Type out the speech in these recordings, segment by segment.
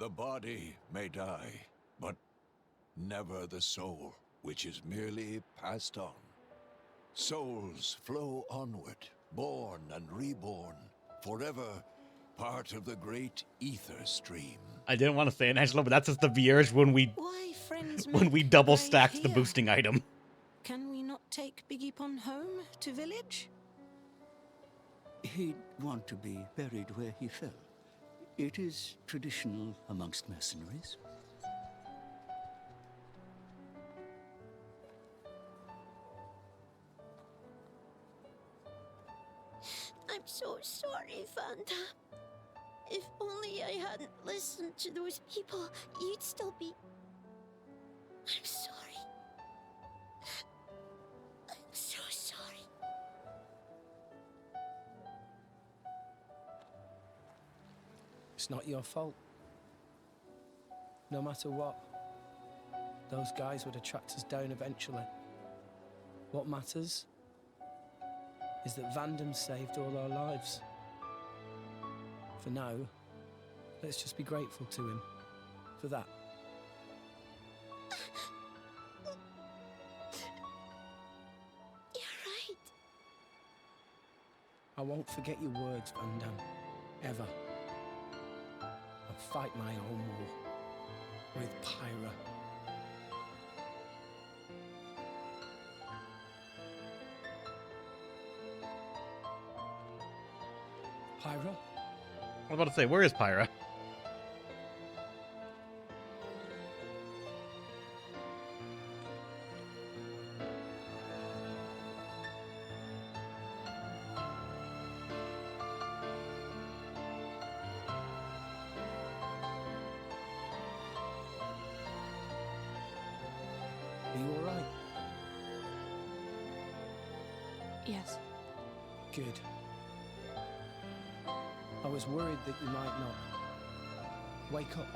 The body may die, but never the soul, which is merely passed on. Souls flow onward, born and reborn, forever part of the great ether stream. I didn't want to say it, Angela, but that's just the Vierge when we Why, friends, when we make double grave stacked the here? boosting item. Can we not take Biggie Pon home to village? He'd want to be buried where he fell. It is traditional amongst mercenaries. I'm so sorry, Vanda. If only I hadn't listened to those people, you'd still be... I'm sorry. I'm so sorry. It's not your fault. No matter what, those guys would have tracked us down eventually. What matters is that Vandam saved all our lives. For now, let's just be grateful to him for that. You're right. I won't forget your words, Vandam, ever. I'll fight my own war with Pyra. Pyra? I was about to say, where is Pyra? Are you all right? Yes. Good. I was worried that you might not. Wake up.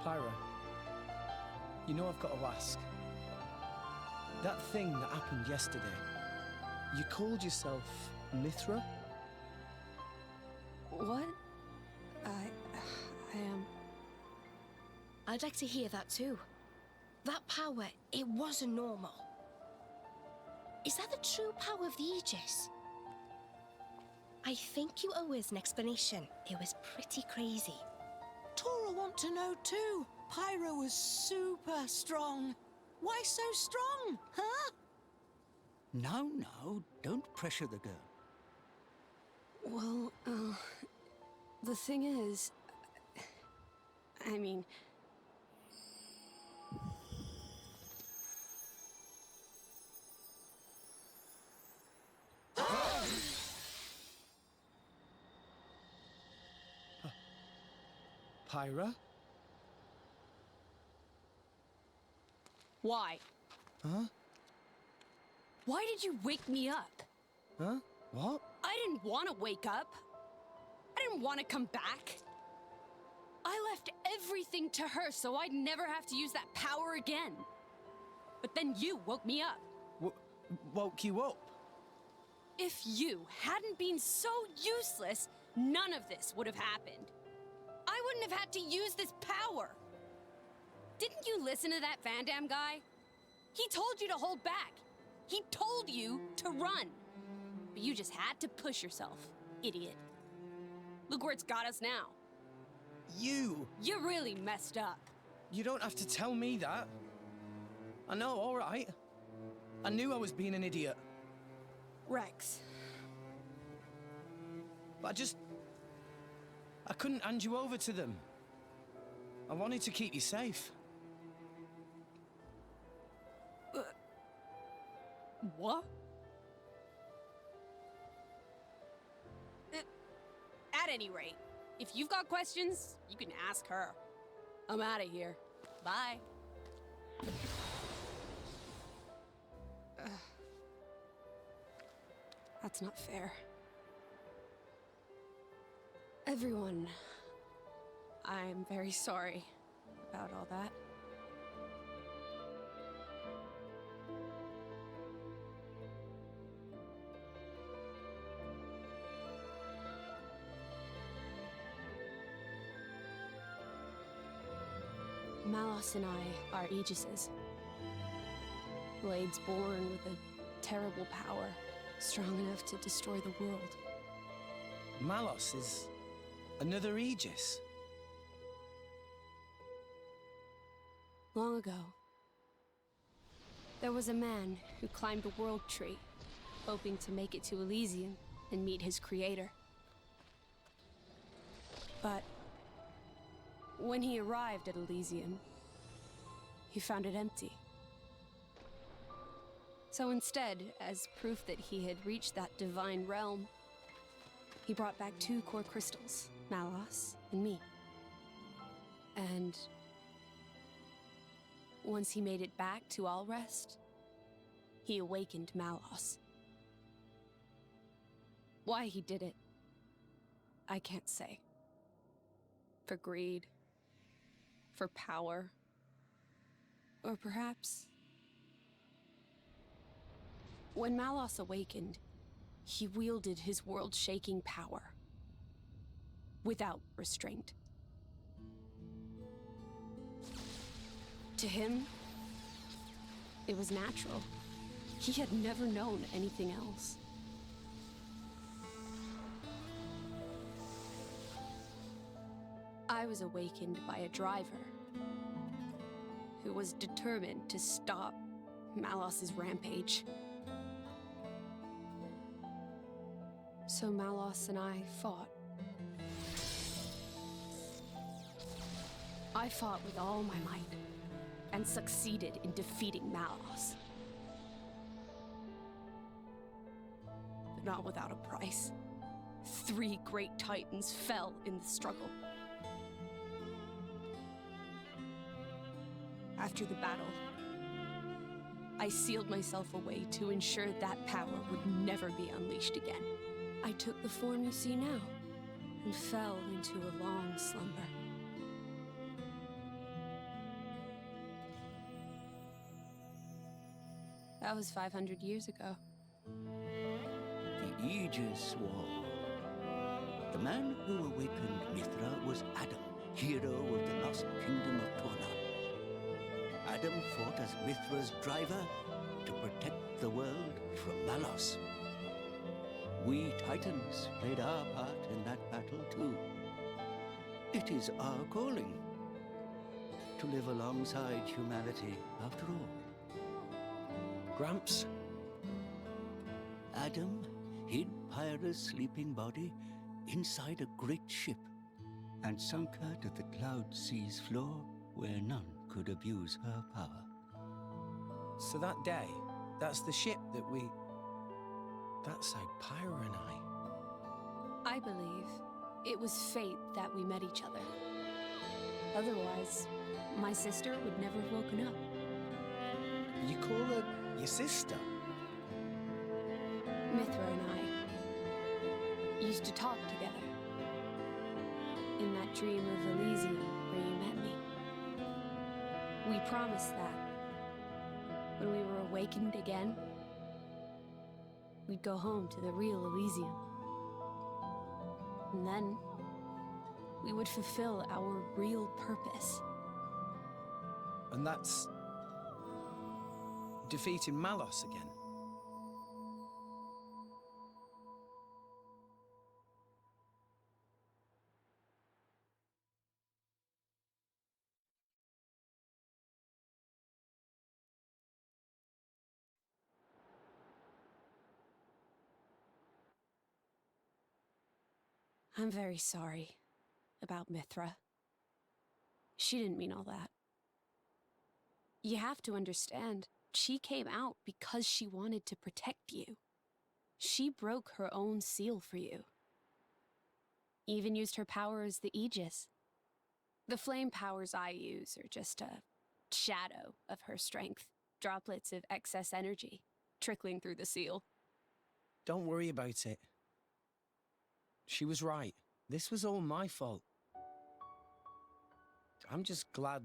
Pyra, you know I've got to ask. That thing that happened yesterday, you called yourself Mithra? What? I am... I'd like to hear that too. That power, it wasn't normal. Is that the true power of the Aegis? I think you owe us an explanation. It was pretty crazy. Tora want to know too. Pyro was super strong. Why so strong, huh? Now, don't pressure the girl. Well, the thing is... I mean... Pyra? Why? Huh? Why did you wake me up? Huh? What? I didn't want to wake up. I didn't want to come back. I left everything to her so I'd never have to use that power again. But then you woke me up. Woke you up? If you hadn't been so useless, none of this would have happened. I wouldn't have had to use this power. Didn't you listen to that Vandam guy? He told you to hold back. He told you to run. But you just had to push yourself, idiot. Look where it's got us now. You really messed up. You don't have to tell me that. I know, all right. I knew I was being an idiot. Rex. But I couldn't hand you over to them. I wanted to keep you safe. What? At any rate, if you've got questions, you can ask her. I'm out of here. Bye. That's not fair. Everyone, I'm very sorry about all that. Malos and I are Aegises. Blades born with a terrible power, strong enough to destroy the world. Malos is another Aegis. Long ago, there was a man who climbed a world tree, hoping to make it to Elysium and meet his creator. But when he arrived at Elysium, he found it empty. So instead, as proof that he had reached that divine realm, he brought back 2 core crystals, Malos and me. And once he made it back to Allrest, he awakened Malos. Why he did it, I can't say. For greed, for power, or perhaps... When Malos awakened, he wielded his world-shaking power, without restraint. To him, it was natural. He had never known anything else. I was awakened by a driver who was determined to stop Malos's rampage. So Malos and I fought. I fought with all my might, and succeeded in defeating Malos. But not without a price. 3 great titans fell in the struggle. After the battle, I sealed myself away to ensure that power would never be unleashed again. I took the form you see now, and fell into a long slumber. That was 500 years ago. The Aegis War. The man who awakened Mithra was Adam, hero of the lost kingdom of Torna. Adam fought as Mithra's driver to protect the world from Malos. We Titans played our part in that battle too. It is our calling to live alongside humanity after all. Gramps? Adam hid Pyra's sleeping body inside a great ship and sunk her to the Cloud Sea's floor where none could abuse her power. So that day, that's the ship that we... That's how Pyra and I believe it was fate that we met each other. Otherwise, my sister would never have woken up. You call her your sister? Mithra and I used to talk together. In that dream of Elysium where you met me. We promised that when we were awakened again, we'd go home to the real Elysium. And then we would fulfill our real purpose. And that's... defeating Malos again. I'm very sorry about Mithra. She didn't mean all that. You have to understand, she came out because she wanted to protect you. She broke her own seal for you. Even used her power as the Aegis. The flame powers I use are just a shadow of her strength. Droplets of excess energy trickling through the seal. Don't worry about it. She was right. This was all my fault. I'm just glad...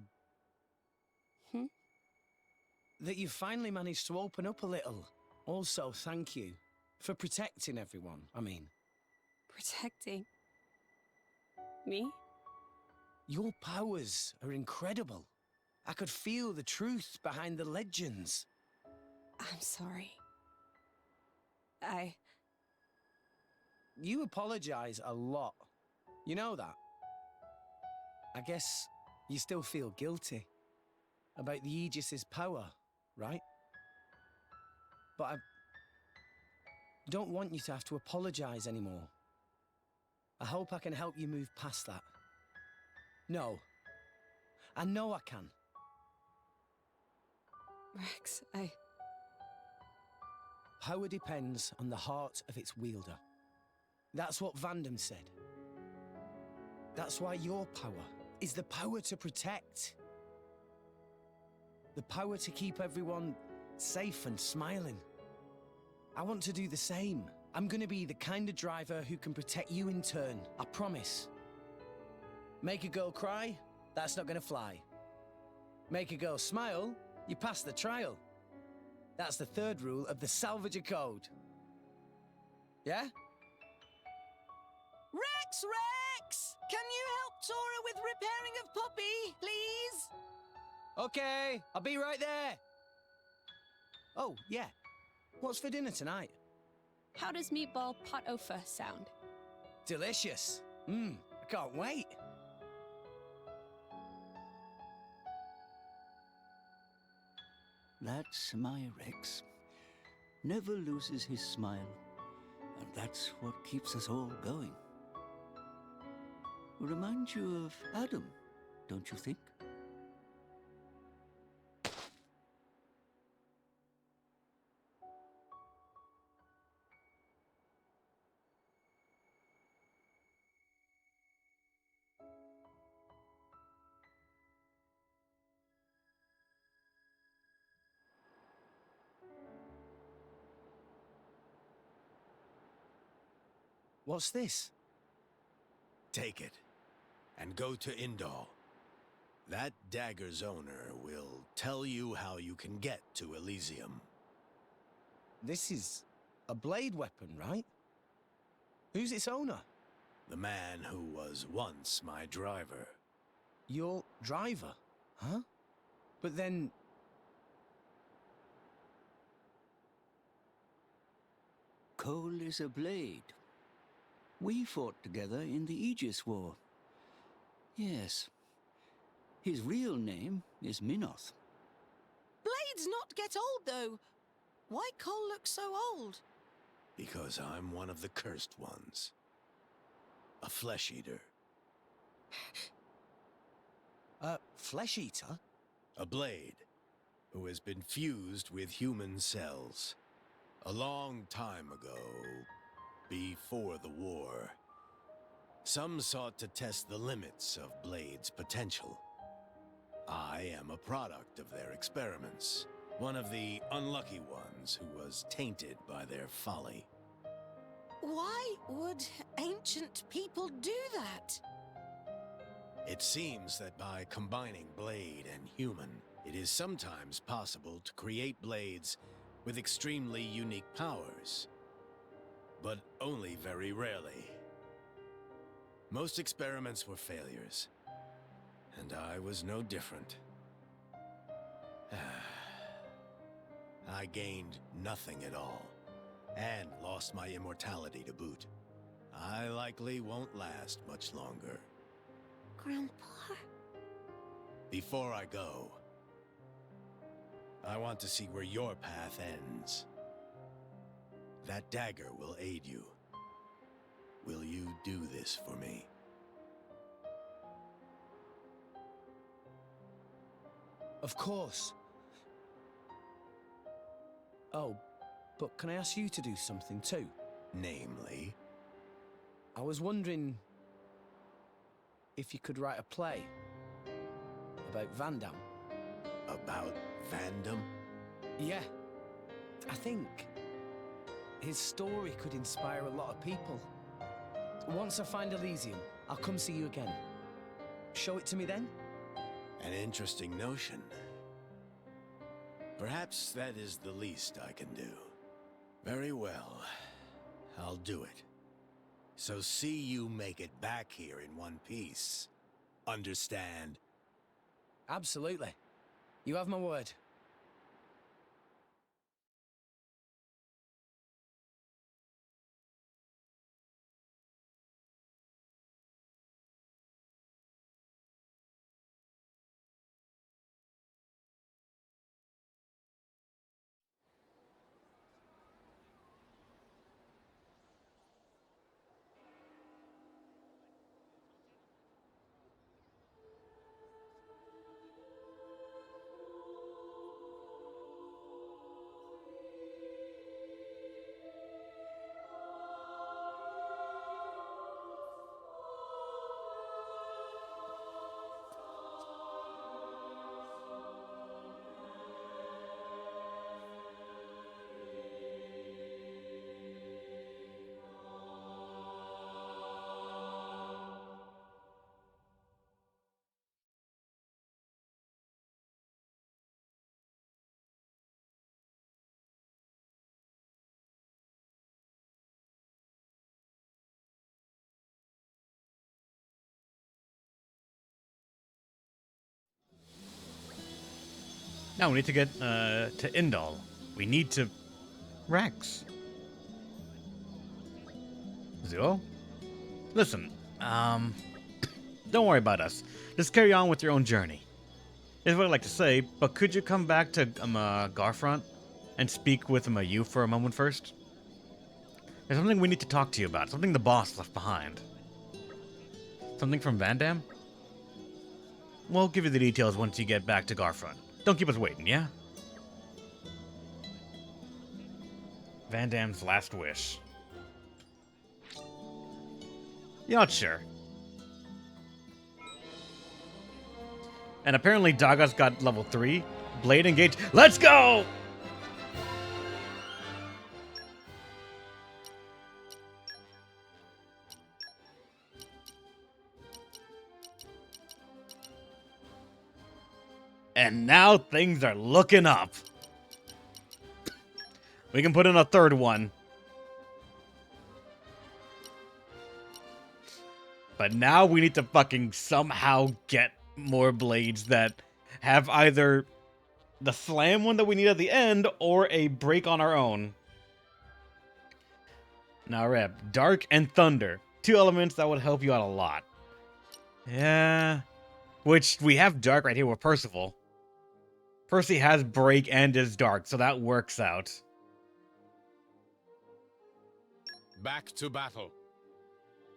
that you finally managed to open up a little. Also, thank you for protecting everyone, I mean. Protecting? Me? Your powers are incredible. I could feel the truth behind the legends. I'm sorry. You apologize a lot. You know that? I guess you still feel guilty about the Aegis's power, right? But I don't want you to have to apologize anymore. I hope I can help you move past that. No. I know I can. Rex, Power depends on the heart of its wielder. That's what Vandam said. That's why your power is the power to protect. The power to keep everyone safe and smiling. I want to do the same. I'm gonna be the kind of driver who can protect you in turn, I promise. Make a girl cry? That's not gonna fly. Make a girl smile? You pass the trial. That's the third rule of the Salvager Code. Yeah? Rex! Can you help Tora with repairing of Poppy, please? Okay, I'll be right there. Oh, yeah. What's for dinner tonight? how does meatball pot au feu sound? Delicious. I can't wait. That's my Rex. Never loses his smile. And that's what keeps us all going. Reminds you of Adam, don't you think? What's this? Take it, and go to Indal. That dagger's owner will tell you how you can get to Elysium. This is a blade weapon, right? Who's its owner? The man who was once my driver. Your driver, huh? But then... Cole is a blade. We fought together in the Aegis War. Yes. His real name is Minoth. Blades not get old, though. Why Cole look so old? Because I'm one of the cursed ones. A flesh eater. A flesh eater? A blade who has been fused with human cells. A long time ago, before the war, some sought to test the limits of Blade's potential. I am a product of their experiments, one of the unlucky ones who was tainted by their folly. Why would ancient people do that? It seems that by combining Blade and human, it is sometimes possible to create blades with extremely unique powers. But only very rarely. Most experiments were failures, and I was no different. I gained nothing at all, and lost my immortality to boot. I likely won't last much longer. Grandpa? Before I go, I want to see where your path ends. That dagger will aid you. Will you do this for me? Of course. Oh, but can I ask you to do something too? Namely? I was wondering if you could write a play about Vandam. About Vandam? Yeah. I think his story could inspire a lot of people. Once I find Elysium, I'll come see you again. Show it to me then? An interesting notion. Perhaps that is the least I can do. Very well. I'll do it. So see you make it back here in one piece. Understand? Absolutely. You have my word. Now we need to get to Indal. We need to Rex. Zuo? Listen, don't worry about us. Just carry on with your own journey. Is what I'd like to say, but could you come back to Garfront and speak with you for a moment first? There's something we need to talk to you about. Something the boss left behind. Something from Vandam? We'll give you the details once you get back to Garfront. Don't keep us waiting, yeah? Vandam's last wish. You're not sure. And apparently Daga's got level 3. Blade engage. Let's go! And now things are looking up. We can put in a third one. But now we need to fucking somehow get more blades that have either the slam one that we need at the end or a break on our own. Now, Reb, Dark and Thunder. 2 elements that would help you out a lot. Yeah. Which, we have Dark right here with Percival. Percy has Break and is Dark, so that works out. Back to battle.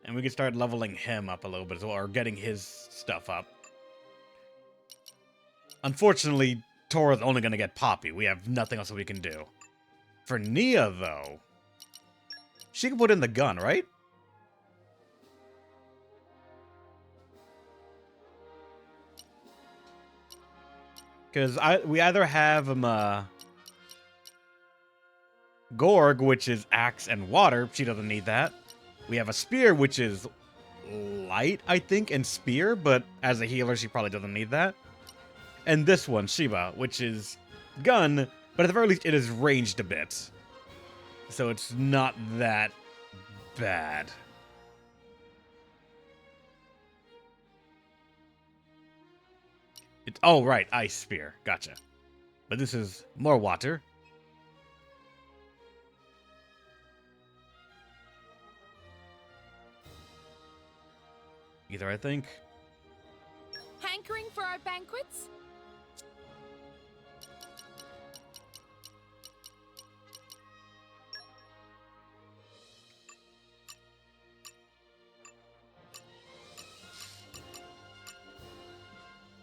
And we can start leveling him up a little bit as well, or getting his stuff up. Unfortunately, Tora's only going to get Poppy. We have nothing else that we can do. For Nia, though, she can put in the gun, right? Because we either have Gorg, which is axe and water. She doesn't need that. We have a spear, which is light, I think, and spear, but as a healer, she probably doesn't need that. And this one, Shiva, which is gun, but at the very least, it is ranged a bit. So it's not that bad. It's, oh, right, ice spear. Gotcha. But this is more water. Either, I think. Hankering for our banquets?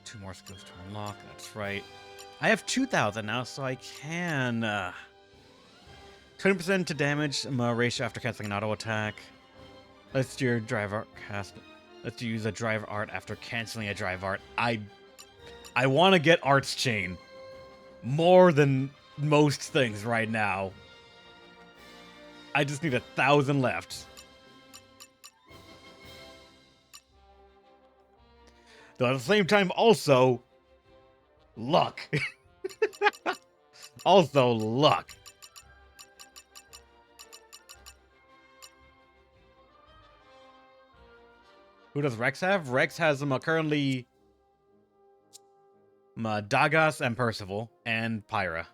Two more skills to unlock. That's right. I have 2,000 now, so I can 20% to damage ratio after casting an auto attack. Let's do your drive art cast. Let's use a drive art after canceling a drive art. I want to get Art's Chain more than most things right now. I just need 1,000 left. Though at the same time, also, luck. Also, luck. Who does Rex have? Rex has currently Dagas and Percival and Pyra.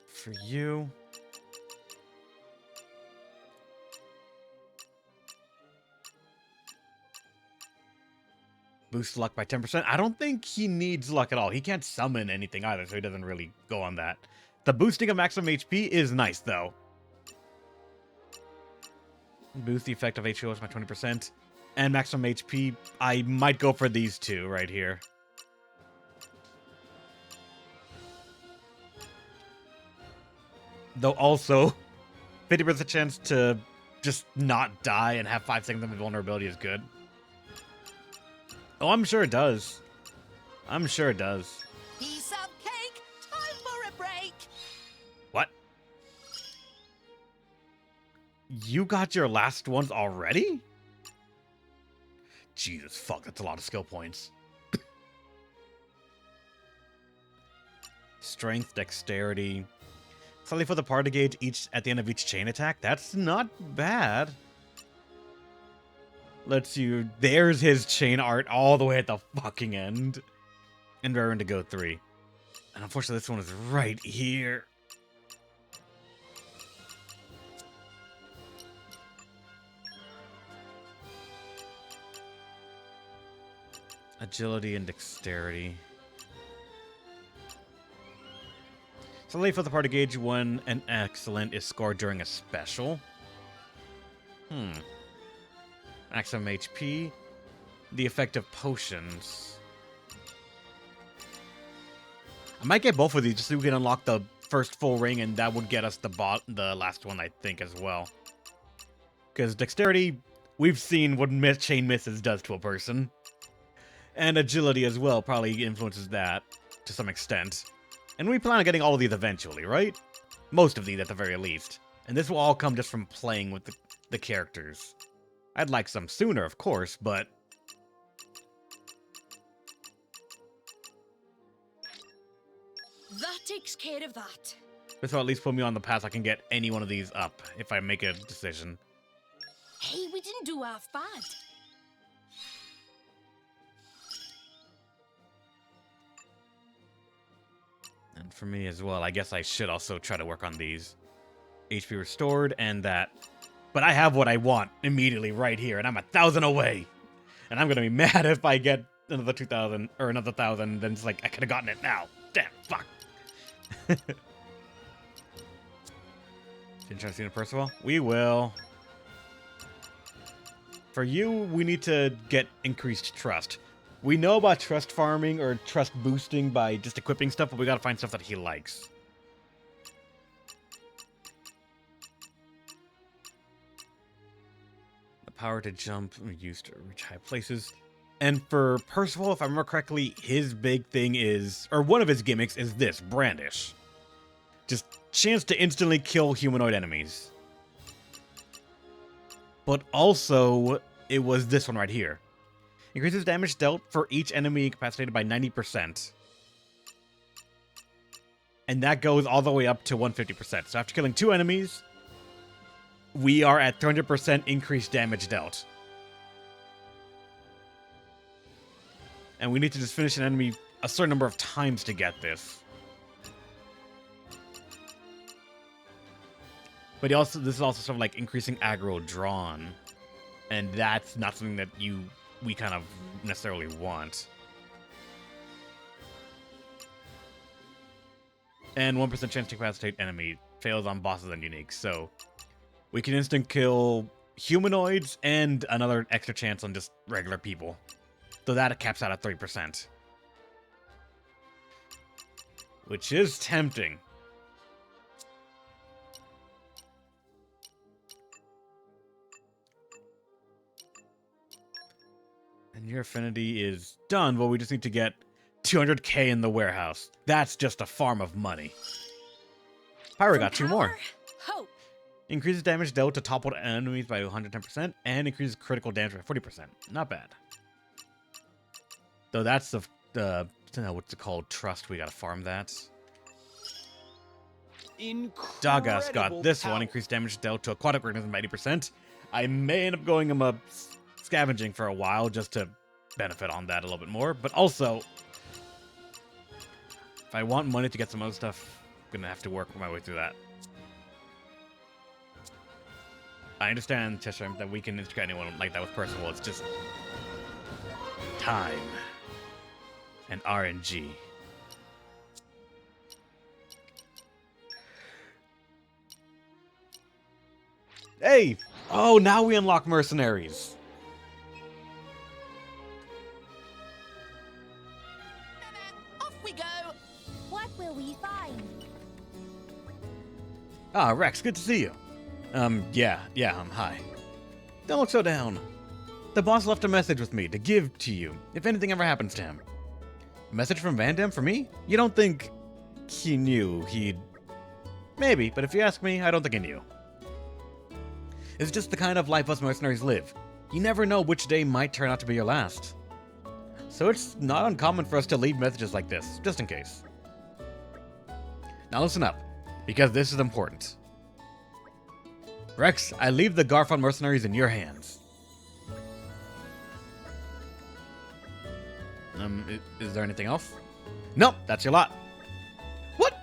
For you. Boost luck by 10%. I don't think he needs luck at all. He can't summon anything either, so he doesn't really go on that. The boosting of maximum HP is nice, though. Boost the effect of HOS by 20%. And maximum HP, I might go for these two right here. Though also, 50% chance to just not die and have 5 seconds of invulnerability is good. Oh, I'm sure it does. I'm sure it does. Piece of cake. Time for a break. What? You got your last ones already? Jesus, fuck, that's a lot of skill points. Strength, dexterity. Slightly for the party gauge each at the end of each chain attack. That's not bad. Lets you... There's his chain art all the way at the fucking end. And raring to go 3. And unfortunately, this one is right here. Agility and dexterity. Slightly for the party gauge when an excellent is scored during a special. Maximum HP. The effect of potions. I might get both of these just so we can unlock the first full ring, and that would get us the last one, I think, as well. Because dexterity, we've seen what chain misses does to a person. And agility as well probably influences that to some extent. And we plan on getting all of these eventually, right? Most of these at the very least. And this will all come just from playing with the characters. I'd like some sooner, of course, but... That takes care of that. This will at least put me on the path I can get any one of these up, if I make a decision. Hey, we didn't do half bad. And for me as well, I guess I should also try to work on these. HP restored and that. But I have what I want immediately right here, and I'm 1,000 away. And I'm gonna be mad if I get another 2,000 or another 1,000, then it's like, I could have gotten it now. Damn, fuck. Interesting, Percival? We will. For you, we need to get increased trust. We know about trust farming or trust boosting by just equipping stuff, but we gotta find stuff that he likes. The power to jump used to reach high places. And for Percival, if I remember correctly, his big thing is, or one of his gimmicks is this, Brandish. Just chance to instantly kill humanoid enemies. But also, it was this one right here. Increases damage dealt for each enemy incapacitated by 90%. And that goes all the way up to 150%. So after killing 2 enemies, we are at 300% increased damage dealt. And we need to just finish an enemy a certain number of times to get this. But this is also sort of like increasing aggro drawn. And that's not something that we kind of necessarily want. And 1% chance to incapacitate enemy fails on bosses and uniques. So we can instant kill humanoids and another extra chance on just regular people. So that caps out at 3%. Which is tempting. And your affinity is done, but we just need to get 200k in the warehouse. That's just a farm of money. Pyra got 2 more. Hope. Increases damage dealt to toppled enemies by 110%, and increases critical damage by 40%. Not bad. Though that's the what's it called? Trust. We gotta farm that. Dagas got this one. Increased damage dealt to aquatic organisms by 80%. I may end up going him a scavenging for a while just to benefit on that a little bit more. But also, if I want money to get some other stuff, I'm gonna have to work my way through that. I understand, Cheshire, that we can integrate anyone like that with Percival. It's just time and RNG. Hey! Oh, now we unlock mercenaries. Off we go! What will we find? Ah, Rex, good to see you. Yeah, hi. Don't look so down. The boss left a message with me to give to you if anything ever happens to him. A message from Vandam for me? You don't think he knew he'd... Maybe, but if you ask me, I don't think he knew. It's just the kind of life us mercenaries live. You never know which day might turn out to be your last. So it's not uncommon for us to leave messages like this, just in case. Now listen up, because this is important. Rex, I leave the Garfon mercenaries in your hands. Is there anything else? Nope, that's your lot. What?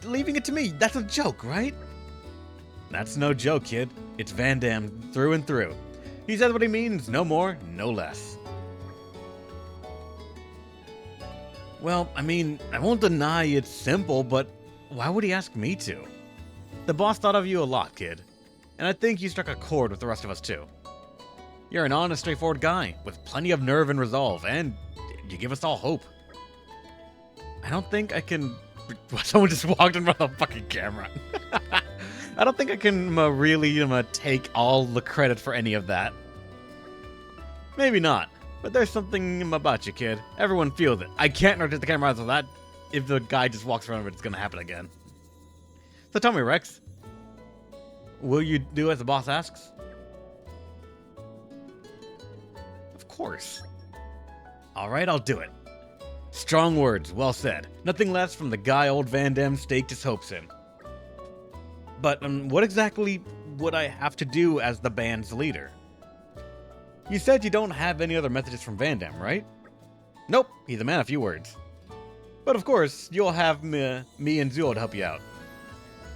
Leaving it to me? That's a joke, right? That's no joke, kid. It's Vandam through and through. He says what he means, no more, no less. Well, I mean, I won't deny it's simple, but why would he ask me to? The boss thought of you a lot, kid. And I think you struck a chord with the rest of us, too. You're an honest, straightforward guy, with plenty of nerve and resolve, and you give us all hope. I don't think I can... Someone just walked in front of the fucking camera. I don't think I can really take all the credit for any of that. Maybe not, but there's something about you, kid. Everyone feels it. I can't rotate the camera so that if the guy just walks around, it's gonna happen again. So tell me, Rex, will you do as the boss asks? Of course. Alright, I'll do it. Strong words, well said. Nothing less from the guy old Vandam staked his hopes in. But what exactly would I have to do as the band's leader? You said you don't have any other messages from Vandam, right? Nope, he's a man of few words. But of course, you'll have me and Zuo to help you out.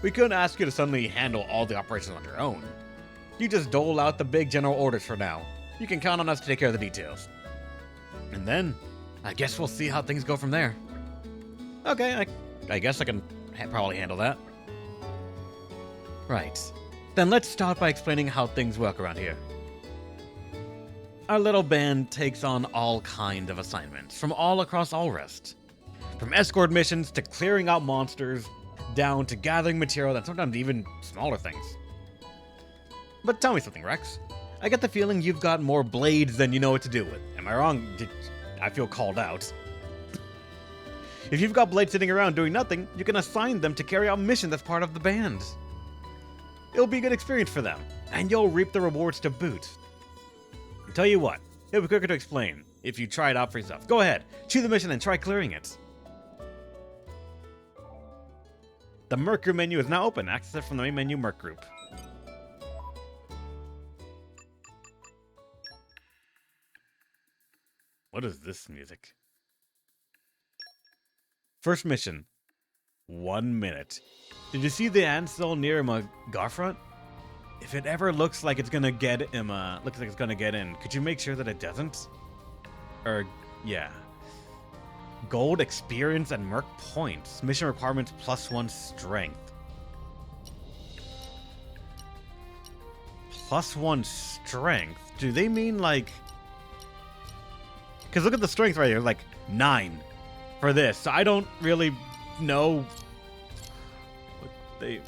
We couldn't ask you to suddenly handle all the operations on your own. You just dole out the big general orders for now. You can count on us to take care of the details. And then, I guess we'll see how things go from there. Okay, I guess I can probably handle that. Right. Then let's start by explaining how things work around here. Our little band takes on all kind of assignments from all across Allrest. From escort missions to clearing out monsters, down to gathering material and sometimes even smaller things. But tell me something, Rex. I get the feeling you've got more blades than you know what to do with. Am I wrong? I feel called out. If you've got blades sitting around doing nothing, you can assign them to carry out missions as part of the band. It'll be a good experience for them, and you'll reap the rewards to boot. I'll tell you what, it'll be quicker to explain if you try it out for yourself. Go ahead, choose the mission and try clearing it. The Merc Group menu is now open. Access it from the main menu, Merc Group. What is this music? First mission. 1 minute. Did you see the Ansel near Garfront? If it ever looks like it's gonna get him, looks like it's gonna get in, could you make sure that it doesn't? Or, yeah. Gold, experience, and Merc points. Mission requirements +1 strength. +1 strength? Do they mean like... Because look at the strength right here, like 9 for this. So I don't really know what they...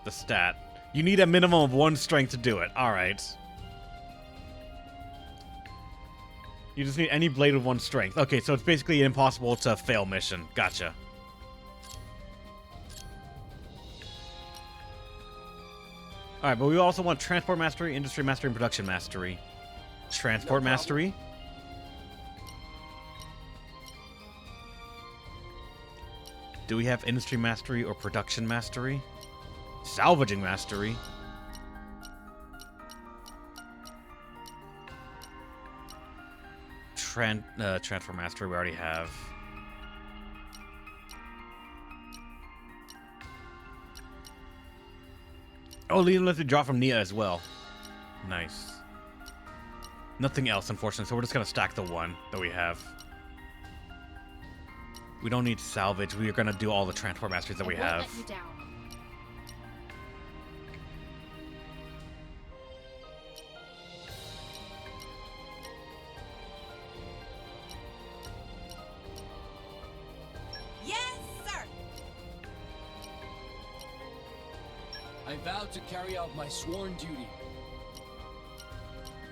The stat. You need a minimum of 1 strength to do it. Alright. You just need any blade with 1 strength. Okay, so it's basically impossible to fail mission. Gotcha. Alright, but we also want Transport Mastery, Industry Mastery, and Production Mastery. Transport Mastery. Do we have Industry Mastery or Production Mastery? Salvaging mastery. Transfer mastery we already have. Oh, Leon lets it drop from Nia as well. Nice. Nothing else, unfortunately, so we're just gonna stack the one that we have. We don't need salvage. We are gonna do all the transport masters that we have. Let you down. Yes, sir. I vow to carry out my sworn duty.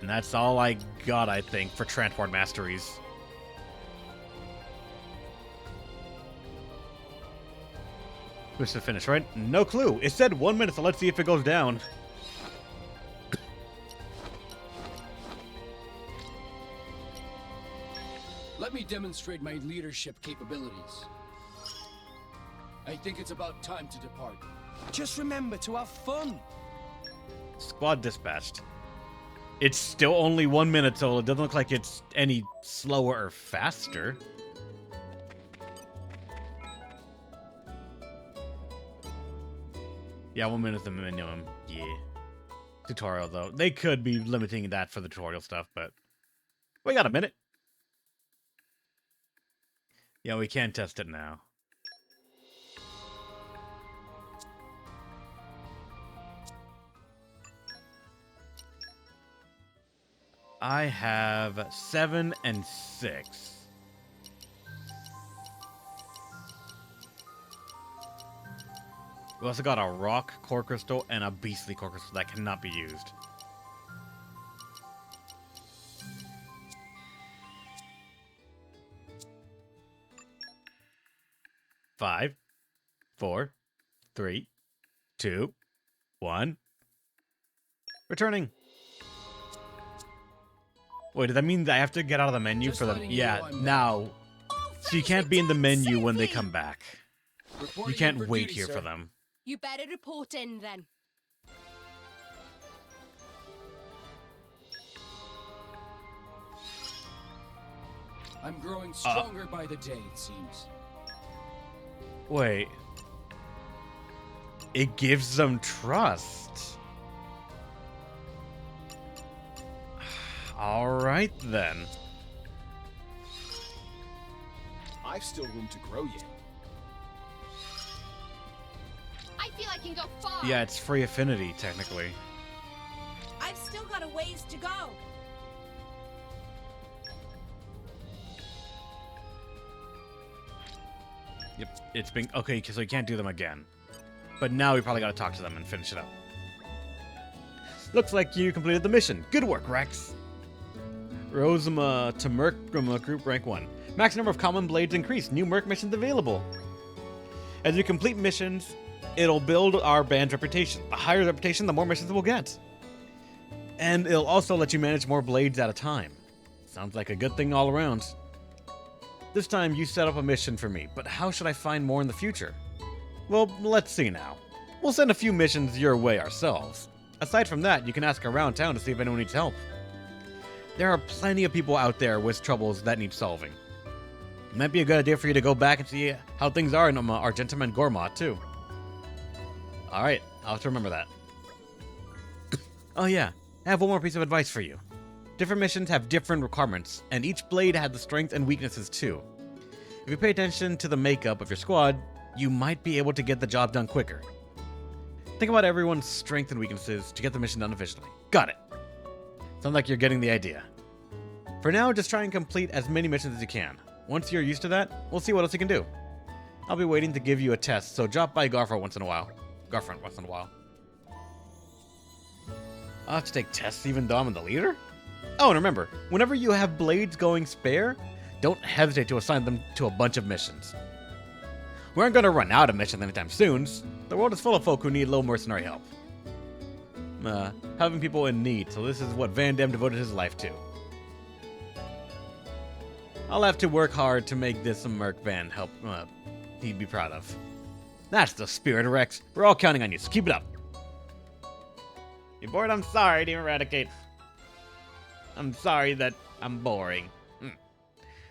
And that's all I got, I think, for transport masteries. Who's to finish, right? No clue. It said 1 minute, so let's see if it goes down. Let me demonstrate my leadership capabilities. I think it's about time to depart. Just remember to have fun. Squad dispatched. It's still only 1 minute, so it doesn't look like it's any slower or faster. Yeah, 1 minute is the minimum. Yeah. Tutorial, though. They could be limiting that for the tutorial stuff, but we got a minute. Yeah, we can test it now. I have 7 and 6. We also got a rock core crystal and a beastly core crystal that cannot be used. Five, 4, 3, 2, 1. Returning. Wait, does that mean that I have to get out of the menu Just for them? letting you Yeah, know I'm now. So you can't be in the menu when they come back. You Reporting can't in for wait duty, here sir. for them. You better report in then. I'm growing stronger by the day, it seems. Wait. It gives them trust. Alright then. I've still room to grow yet. I feel I can go far. Yeah, it's free affinity, technically. I've still got a ways to go. Yep, it's been... Okay, so you can't do them again. But now we probably gotta talk to them and finish it up. Looks like you completed the mission. Good work, Rex. Rosema to Merc Group Rank 1. Max number of common blades increased. New Merc missions available. As you complete missions, it'll build our band's reputation. The higher the reputation, the more missions we'll get. And it'll also let you manage more blades at a time. Sounds like a good thing all around. This time you set up a mission for me, but how should I find more in the future? Well, let's see now. We'll send a few missions your way ourselves. Aside from that, you can ask around town to see if anyone needs help. There are plenty of people out there with troubles that need solving. It might be a good idea for you to go back and see how things are in Argentum and Gormott, too. Alright, I'll have to remember that. Oh yeah, I have one more piece of advice for you. Different missions have different requirements, and each blade has the strengths and weaknesses too. If you pay attention to the makeup of your squad, you might be able to get the job done quicker. Think about everyone's strengths and weaknesses to get the mission done efficiently. Got it. Sounds like you're getting the idea. For now, just try and complete as many missions as you can. Once you're used to that, we'll see what else you can do. I'll be waiting to give you a test, so drop by Garfront once in a while. I'll have to take tests even though I'm the leader? Oh, and remember, whenever you have blades going spare, don't hesitate to assign them to a bunch of missions. We aren't going to run out of missions anytime soon. The world is full of folk who need a little mercenary help. Having people in need, so this is what Van Damme devoted his life to. I'll have to work hard to make this a Merc band help he'd be proud of. That's the spirit, Rex. We're all counting on you, so keep it up. You bored? I'm sorry to eradicate. I'm sorry that I'm boring.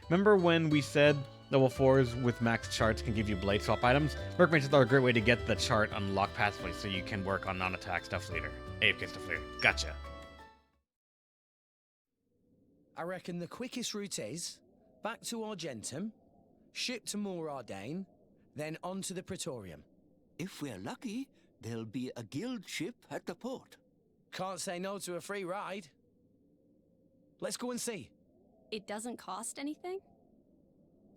Remember when we said level 4s with max charts can give you blade swap items? Merc missions are a great way to get the chart unlocked passively so you can work on non-attack stuff later. AFK stuff later. Gotcha. I reckon the quickest route is back to Argentum, ship to Morardane, then on to the Praetorium. If we're lucky, there'll be a guild ship at the port. Can't say no to a free ride. Let's go and see. It doesn't cost anything?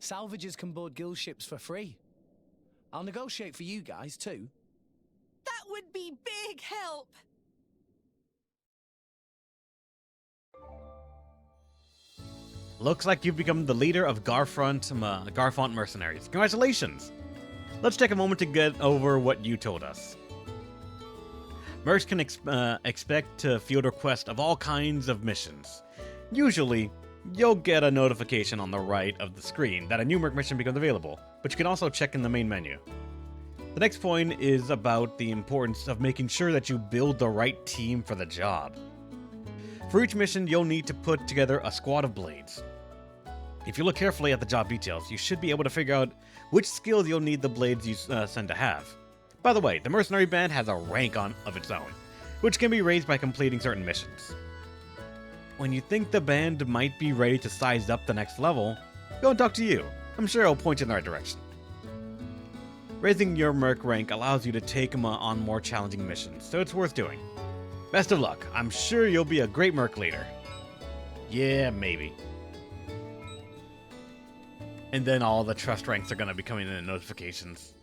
Salvagers can board guild ships for free. I'll negotiate for you guys, too. That would be big help. Looks like you've become the leader of Garfont mercenaries. Congratulations! Let's take a moment to get over what you told us. Mercs can expect to field requests of all kinds of missions. Usually, you'll get a notification on the right of the screen that a new Merc mission becomes available, but you can also check in the main menu. The next point is about the importance of making sure that you build the right team for the job. For each mission, you'll need to put together a squad of blades. If you look carefully at the job details, you should be able to figure out which skills you'll need the blades you send to have. By the way, the mercenary band has a rank of its own, which can be raised by completing certain missions. When you think the band might be ready to size up the next level, go and talk to you. I'm sure it'll point you in the right direction. Raising your merc rank allows you to take on more challenging missions, so it's worth doing. Best of luck. I'm sure you'll be a great merc leader. Yeah, maybe. And then all the trust ranks are going to be coming in notifications.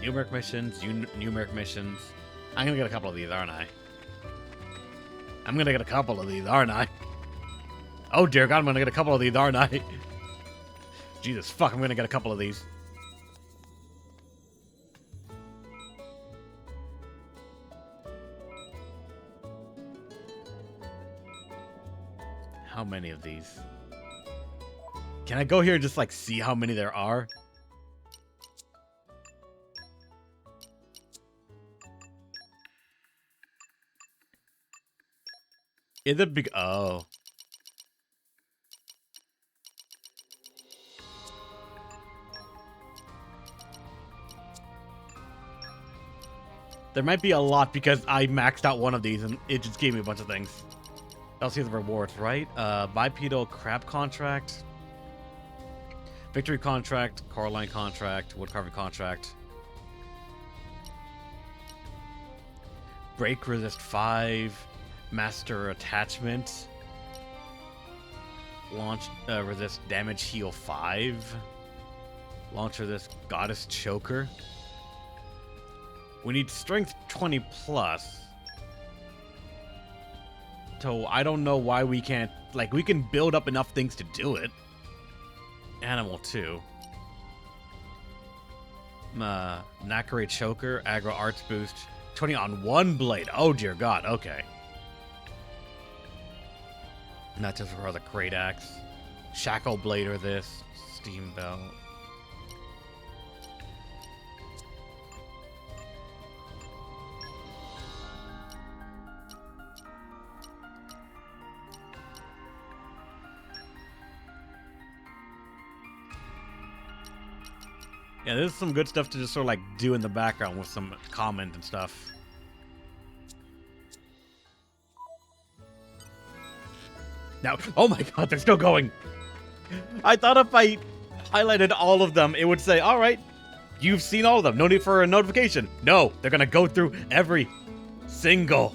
New merc missions, new merc missions. I'm going to get a couple of these, aren't I? I'm going to get a couple of these, aren't I? Oh dear God, I'm going to get a couple of these, aren't I? Jesus fuck, I'm going to get a couple of these. How many of these? Can I go here and just like see how many there are? Is it big? Oh. There might be a lot because I maxed out one of these and it just gave me a bunch of things. I'll see the rewards, right? Bipedal crab contract. Victory contract. Coraline contract. Wood carving contract. Break resist 5. Master attachment. Launch resist damage heal 5. Launch resist goddess choker. We need strength 20 plus. So I don't know why we can't, like, we can build up enough things to do it. Animal 2. Nakare choker, aggro arts boost. 20 on one blade. Oh dear God, okay. Not just for the great axe. Shackle blade or this. Steam belt. Yeah, there's some good stuff to just sort of like do in the background with some comment and stuff. Now, oh my God, they're still going. I thought if I highlighted all of them, it would say, all right, you've seen all of them. No need for a notification. No, they're going to go through every single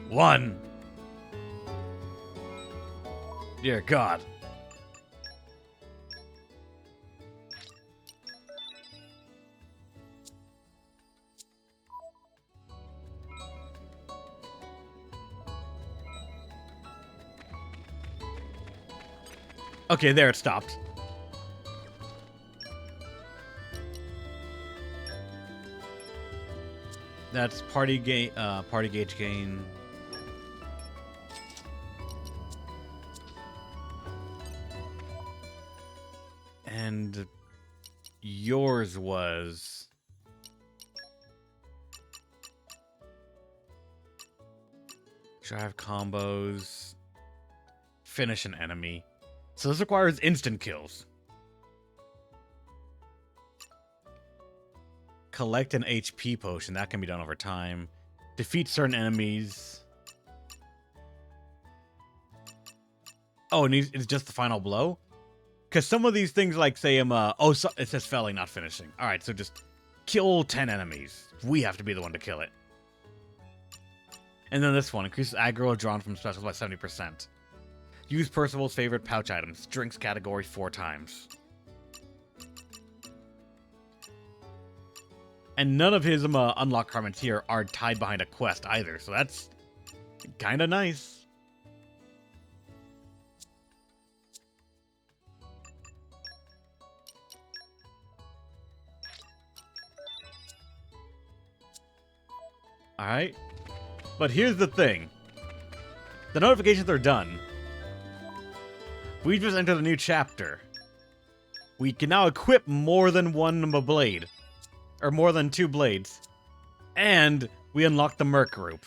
one. Dear God. Okay, there it stopped. That's party gain. Party gauge gain. And yours was drive combos, finish an enemy. So this requires instant kills. Collect an HP potion. That can be done over time. Defeat certain enemies. Oh, and it's just the final blow? Because some of these things, like, say, it says felling, not finishing. Alright, so just kill 10 enemies. We have to be the one to kill it. And then this one, increases aggro drawn from specials by 70%. Use Percival's favorite pouch items. Drinks category 4 times. And none of his unlock requirements here are tied behind a quest either, so that's kind of nice. Alright. But here's the thing. The notifications are done. We just entered a new chapter. We can now equip more than one blade. Or more than 2 blades. And we unlock the Merc group.